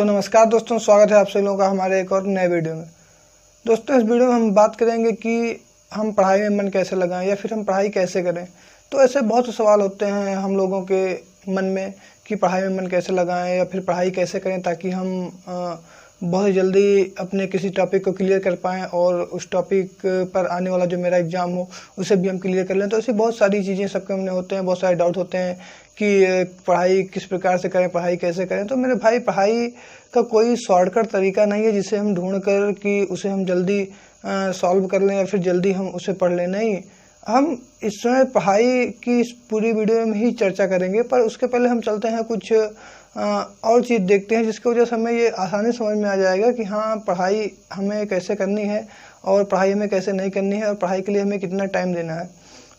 तो नमस्कार दोस्तों, स्वागत है आप सभी लोगों का हमारे एक और नए वीडियो में। दोस्तों, इस वीडियो में हम बात करेंगे कि हम पढ़ाई में मन कैसे लगाएं या फिर हम पढ़ाई कैसे करें। तो ऐसे बहुत से सवाल होते हैं हम लोगों के मन में कि पढ़ाई में मन कैसे लगाएं या फिर पढ़ाई कैसे करें ताकि हम बहुत जल्दी अपने किसी टॉपिक को क्लियर कर पाएँ और उस टॉपिक पर आने वाला जो मेरा एग्ज़ाम हो उसे भी हम क्लियर कर लें। तो ऐसी बहुत सारी चीज़ें सबके मन में होते हैं, बहुत सारे डाउट होते हैं कि पढ़ाई किस प्रकार से करें, पढ़ाई कैसे करें। तो मेरे भाई, पढ़ाई का कोई शॉर्टकट तरीका नहीं है जिसे हम ढूंढ कर कि उसे हम जल्दी सॉल्व कर लें या फिर जल्दी हम उसे पढ़ लें। नहीं, हम इस समय पढ़ाई की इस पूरी वीडियो में ही चर्चा करेंगे, पर उसके पहले हम चलते हैं कुछ और चीज़ देखते हैं जिसकी वजह से हमें ये आसानी समझ में आ जाएगा कि हाँ, पढ़ाई हमें कैसे करनी है और पढ़ाई हमें कैसे नहीं करनी है और पढ़ाई के लिए हमें कितना टाइम देना है।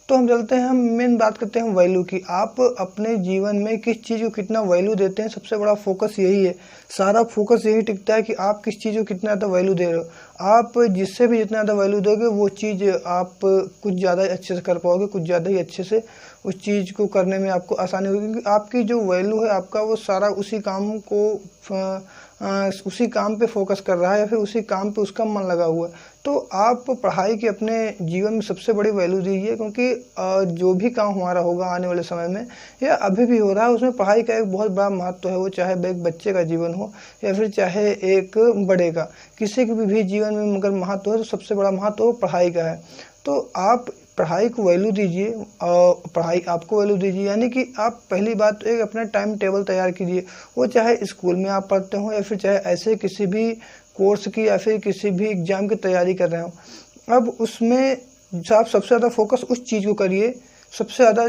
तो हम चलते हैं, हम मेन बात करते हैं वैल्यू की। आप अपने जीवन में किस चीज़ को कितना वैल्यू देते हैं, सबसे बड़ा फोकस यही है। सारा फोकस यही टिकता है कि आप किस चीज़ को कितना ज़्यादा वैल्यू दे रहे हो। आप जिससे भी जितना ज़्यादा वैल्यू दोगे वो चीज़ आप कुछ ज़्यादा अच्छे से कर पाओगे, कुछ ज़्यादा ही अच्छे से उस चीज़ को करने में आपको आसानी होगी, क्योंकि आपकी जो वैल्यू है आपका वो सारा उसी काम को उसी काम पे फोकस कर रहा है या फिर उसी काम पे उसका मन लगा हुआ है। तो आप पढ़ाई की अपने जीवन में सबसे बड़ी वैल्यू दीजिए, क्योंकि जो भी काम हमारा होगा आने वाले समय में या अभी भी हो रहा है उसमें पढ़ाई का एक बहुत बड़ा महत्व है। वो चाहे एक बच्चे का जीवन हो या फिर चाहे एक बड़े का, किसी के भी जीवन में अगर महत्व है तो सबसे बड़ा महत्व वो पढ़ाई का है। तो आप पढ़ाई को वैल्यू दीजिए और पढ़ाई आपको वैल्यू दीजिए, यानी कि आप पहली बात एक अपना टाइम टेबल तैयार कीजिए। वो चाहे स्कूल में आप पढ़ते हो या फिर चाहे ऐसे किसी भी कोर्स की या फिर किसी भी एग्ज़ाम की तैयारी कर रहे हो। अब उसमें आप सबसे ज़्यादा फोकस उस चीज़ को करिए, सबसे ज़्यादा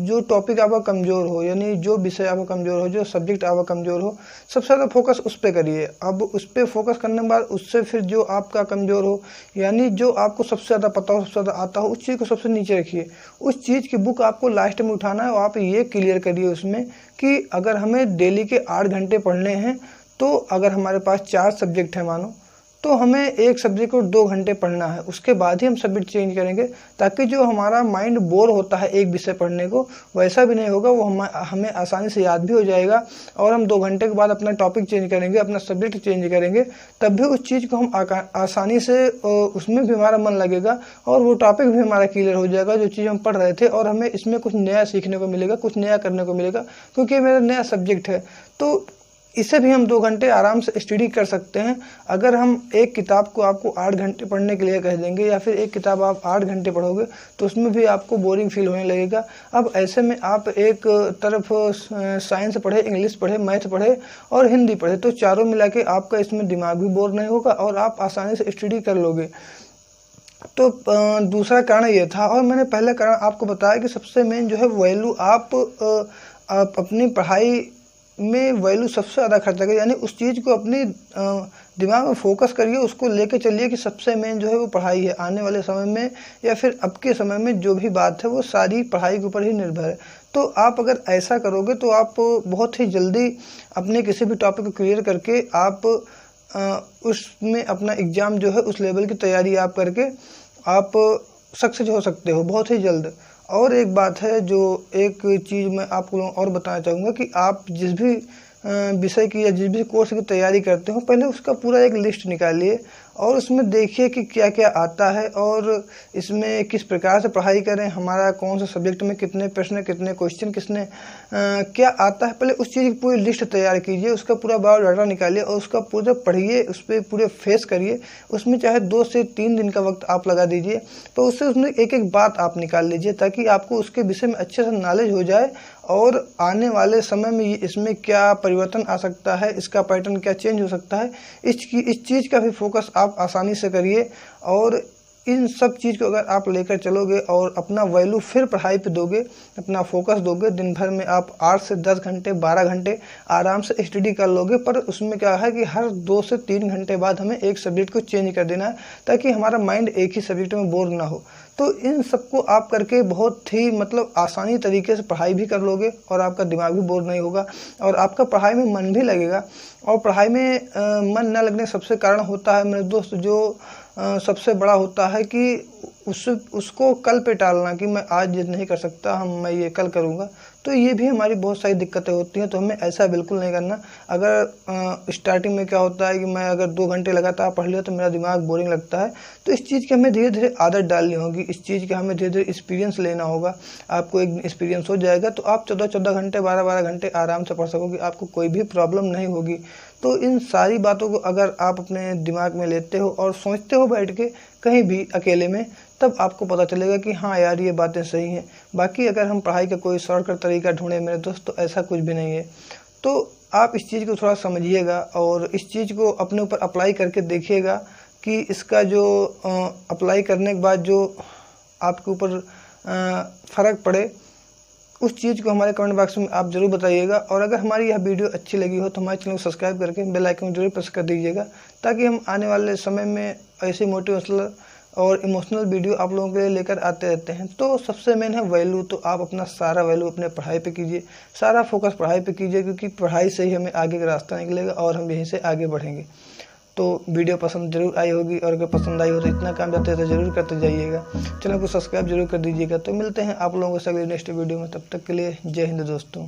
जो टॉपिक आपका कमज़ोर हो, यानी जो विषय आपका कमज़ोर हो, जो सब्जेक्ट आपका कमज़ोर हो, सबसे ज़्यादा फोकस उस पर करिए। अब उस पर फोकस करने के बाद उससे फिर जो आपका कमज़ोर हो, यानी जो आपको सबसे ज़्यादा पता हो, सबसे ज़्यादा आता हो, उस चीज़ को सबसे नीचे रखिए। उस चीज़ की बुक आपको लास्ट में उठाना है और आप ये क्लियर करिए उसमें कि अगर हमें डेली के 8 घंटे पढ़ने हैं तो अगर हमारे पास 4 सब्जेक्ट है मानो, तो हमें एक सब्जेक्ट को 2 घंटे पढ़ना है, उसके बाद ही हम सब्जेक्ट चेंज करेंगे, ताकि जो हमारा माइंड बोर होता है एक विषय पढ़ने को वैसा भी नहीं होगा, वो हमें आसानी से याद भी हो जाएगा और हम 2 घंटे के बाद अपना टॉपिक चेंज करेंगे, अपना सब्जेक्ट चेंज करेंगे, तब भी उस चीज़ को हम आसानी से उसमें भी हमारा मन लगेगा और वो टॉपिक भी हमारा क्लियर हो जाएगा जो चीज़ हम पढ़ रहे थे, और हमें इसमें कुछ नया सीखने को मिलेगा, कुछ नया करने को मिलेगा, क्योंकि मेरा नया सब्जेक्ट है। तो इसे भी हम 2 घंटे आराम से स्टडी कर सकते हैं। अगर हम एक किताब को आपको 8 घंटे पढ़ने के लिए कह देंगे या फिर एक किताब आप 8 घंटे पढ़ोगे तो उसमें भी आपको बोरिंग फील होने लगेगा। अब ऐसे में आप एक तरफ साइंस पढ़े, इंग्लिश पढ़े, मैथ पढ़े और हिंदी पढ़े, तो चारों मिला के आपका इसमें दिमाग भी बोर नहीं होगा और आप आसानी से स्टडी कर लोगे। तो दूसरा कारण ये था, और मैंने पहला कारण आपको बताया कि सबसे मेन जो है वैल्यू, आप अपनी पढ़ाई में वैल्यू सबसे ज़्यादा खर्चा करिए, यानी उस चीज़ को अपनी दिमाग में फोकस करिए, उसको लेके चलिए कि सबसे मेन जो है वो पढ़ाई है। आने वाले समय में या फिर अब के समय में जो भी बात है वो सारी पढ़ाई के ऊपर ही निर्भर है। तो आप अगर ऐसा करोगे तो आप बहुत ही जल्दी अपने किसी भी टॉपिक को क्लियर करके आप उसमें अपना एग्ज़ाम जो है उस लेवल की तैयारी आप करके आप सक्सेस हो सकते हो बहुत ही जल्द। और एक बात है, जो एक चीज़ मैं आपको और बताना चाहूँगा कि आप जिस भी विषय की या जिस भी कोर्स की तैयारी करते हो, पहले उसका पूरा एक लिस्ट निकालिए और उसमें देखिए कि क्या क्या आता है और इसमें किस प्रकार से पढ़ाई करें, हमारा कौन सा सब्जेक्ट में कितने प्रश्न, कितने क्वेश्चन, किसने क्या आता है। पहले उस चीज़ की पूरी लिस्ट तैयार कीजिए, उसका पूरा बायोडाटा निकालिए और उसका पूरा पढ़िए, उस पर पूरे फेस करिए। उसमें चाहे 2 से 3 दिन का वक्त आप लगा दीजिए, तो उससे उसमें एक एक बात आप निकाल लीजिए ताकि आपको उसके विषय में अच्छे से नॉलेज हो जाए और आने वाले समय में इसमें क्या परिवर्तन आ सकता है, इसका पैटर्न क्या चेंज हो सकता है, इस चीज़ का भी फोकस आप आसानी से करिए। और इन सब चीज़ को अगर आप लेकर चलोगे और अपना वैल्यू फिर पढ़ाई पे दोगे, अपना फोकस दोगे, दिन भर में आप 8 से 10 घंटे, 12 घंटे आराम से स्टडी कर लोगे। पर उसमें क्या है कि हर 2 से 3 घंटे बाद हमें एक सब्जेक्ट को चेंज कर देना है ताकि हमारा माइंड एक ही सब्जेक्ट में बोर ना हो। तो इन सबको आप करके बहुत ही आसानी तरीके से पढ़ाई भी कर लोगे और आपका दिमाग भी बोर नहीं होगा और आपका पढ़ाई में मन भी लगेगा। और पढ़ाई में मन न लगने का सबसे कारण होता है मेरे दोस्त, जो सबसे बड़ा होता है कि उसको कल पे टालना कि मैं आज ये नहीं कर सकता, मैं ये कल करूँगा, तो ये भी हमारी बहुत सारी दिक्कतें होती हैं। तो हमें ऐसा बिल्कुल नहीं करना। अगर स्टार्टिंग में क्या होता है कि मैं अगर 2 घंटे लगातार पढ़ लिया तो मेरा दिमाग बोरिंग लगता है, तो इस चीज़ की हमें धीरे धीरे आदत डालनी होगी, इस चीज़ का हमें धीरे धीरे एक्सपीरियंस लेना होगा। आपको एक एक्सपीरियंस हो जाएगा तो आप 14-14 घंटे 12-12 घंटे आराम से पढ़ सकोगे, आपको कोई भी प्रॉब्लम नहीं होगी। तो इन सारी बातों को अगर आप अपने दिमाग में लेते हो और सोचते हो बैठ के कहीं भी अकेले में, तब आपको पता चलेगा कि हाँ यार ये बातें सही हैं। बाकी अगर हम पढ़ाई का कोई शॉर्टकट तरीका ढूंढे मेरे दोस्त, तो ऐसा कुछ भी नहीं है। तो आप इस चीज़ को थोड़ा समझिएगा और इस चीज़ को अपने ऊपर अप्लाई करके देखिएगा कि इसका जो अप्लाई करने के बाद जो आपके ऊपर फ़र्क पड़े, उस चीज़ को हमारे कमेंट बॉक्स में आप ज़रूर बताइएगा। और अगर हमारी यह वीडियो अच्छी लगी हो तो हमारे चैनल को सब्सक्राइब करके बेल आइकन जरूर प्रेस कर दीजिएगा, ताकि हम आने वाले समय में ऐसे मोटिवेशनल और इमोशनल वीडियो आप लोगों के लिए लेकर आते रहते हैं। तो सबसे मेन है वैल्यू, तो आप अपना सारा वैल्यू अपने पढ़ाई पे कीजिए, सारा फोकस पढ़ाई पे कीजिए, क्योंकि पढ़ाई से ही हमें आगे का रास्ता निकलेगा और हम यहीं से आगे बढ़ेंगे। तो वीडियो पसंद जरूर आई होगी, और अगर पसंद आई हो तो इतना काम जाते तो जरूर करते जाइएगा, चैनल को सब्सक्राइब जरूर कर दीजिएगा। तो मिलते हैं आप लोगों से अगले नेक्स्ट वीडियो में, तब तक के लिए जय हिंद दोस्तों।